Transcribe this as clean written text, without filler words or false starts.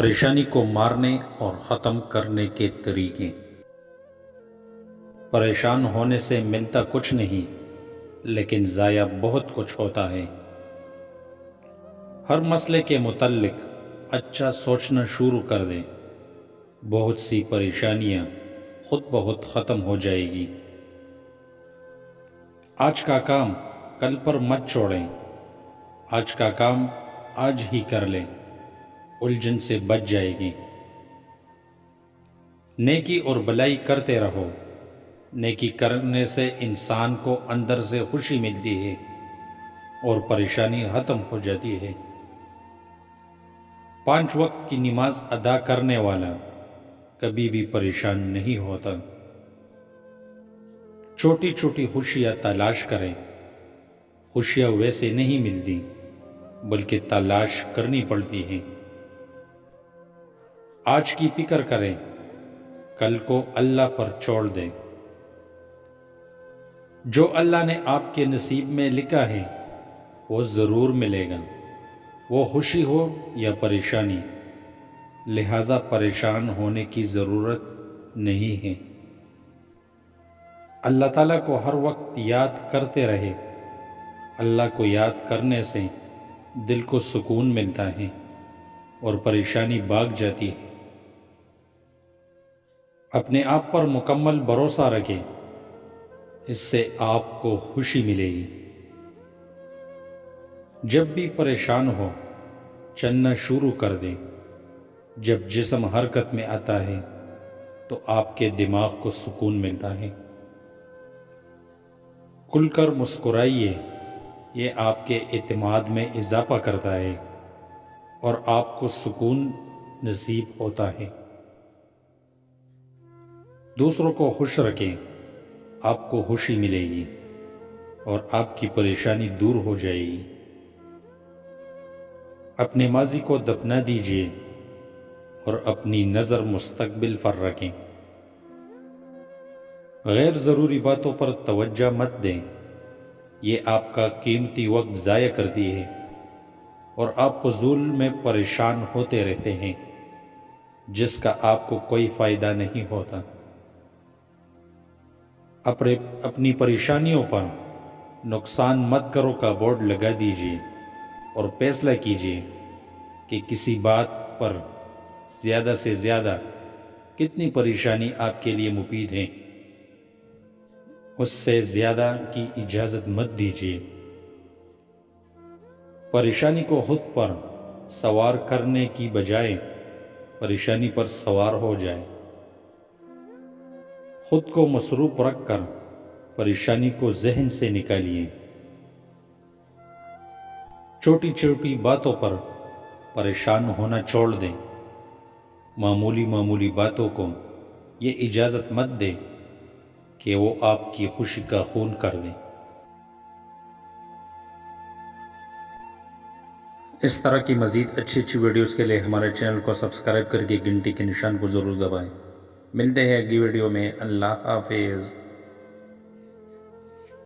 پریشانی کو مارنے اور ختم کرنے کے طریقے۔ پریشان ہونے سے ملتا کچھ نہیں لیکن ضائع بہت کچھ ہوتا ہے۔ ہر مسئلے کے متعلق اچھا سوچنا شروع کر دیں، بہت سی پریشانیاں خود بخود ختم ہو جائے گی۔ آج کا کام کل پر مت چھوڑیں، آج کا کام آج ہی کر لیں، الجھن سے بچ جائے گی۔ نیکی اور بلائی کرتے رہو، نیکی کرنے سے انسان کو اندر سے خوشی ملتی ہے اور پریشانی ختم ہو جاتی ہے۔ 5 وقت کی نماز ادا کرنے والا کبھی بھی پریشان نہیں ہوتا۔ چھوٹی چھوٹی خوشیاں تلاش کریں، خوشیاں ویسے نہیں ملتی بلکہ تلاش کرنی پڑتی ہیں۔ آج کی فکر کریں، کل کو اللہ پر چھوڑ دیں۔ جو اللہ نے آپ کے نصیب میں لکھا ہے وہ ضرور ملے گا، وہ خوشی ہو یا پریشانی، لہذا پریشان ہونے کی ضرورت نہیں ہے۔ اللہ تعالیٰ کو ہر وقت یاد کرتے رہے، اللہ کو یاد کرنے سے دل کو سکون ملتا ہے اور پریشانی بھاگ جاتی ہے۔ اپنے آپ پر مکمل بھروسہ رکھیں، اس سے آپ کو خوشی ملے گی۔ جب بھی پریشان ہو چلنا شروع کر دیں، جب جسم حرکت میں آتا ہے تو آپ کے دماغ کو سکون ملتا ہے۔ کھل کر مسکرائیے، یہ آپ کے اعتماد میں اضافہ کرتا ہے اور آپ کو سکون نصیب ہوتا ہے۔ دوسروں کو خوش رکھیں، آپ کو خوشی ملے گی اور آپ کی پریشانی دور ہو جائے گی۔ اپنے ماضی کو دفنا دیجیے اور اپنی نظر مستقبل پر رکھیں۔ غیر ضروری باتوں پر توجہ مت دیں، یہ آپ کا قیمتی وقت ضائع کرتی ہے اور آپ فضول میں پریشان ہوتے رہتے ہیں جس کا آپ کو کوئی فائدہ نہیں ہوتا۔ اپنی پریشانیوں پر نقصان مت کرو کا بورڈ لگا دیجیے اور فیصلہ کیجیے کہ کسی بات پر زیادہ سے زیادہ کتنی پریشانی آپ کے لیے مفید ہے، اس سے زیادہ کی اجازت مت دیجیے۔ پریشانی کو خود پر سوار کرنے کی بجائے پریشانی پر سوار ہو جائے۔ خود کو مصروف رکھ کر پریشانی کو ذہن سے نکالیے۔ چھوٹی چھوٹی باتوں پر پریشان ہونا چھوڑ دیں، معمولی باتوں کو یہ اجازت مت دیں کہ وہ آپ کی خوشی کا خون کر دیں۔ اس طرح کی مزید اچھی ویڈیوز کے لیے ہمارے چینل کو سبسکرائب کر کے گھنٹی کے نشان کو ضرور دبائیں۔ ملتے ہیں اگلی ویڈیو میں، اللہ حافظ۔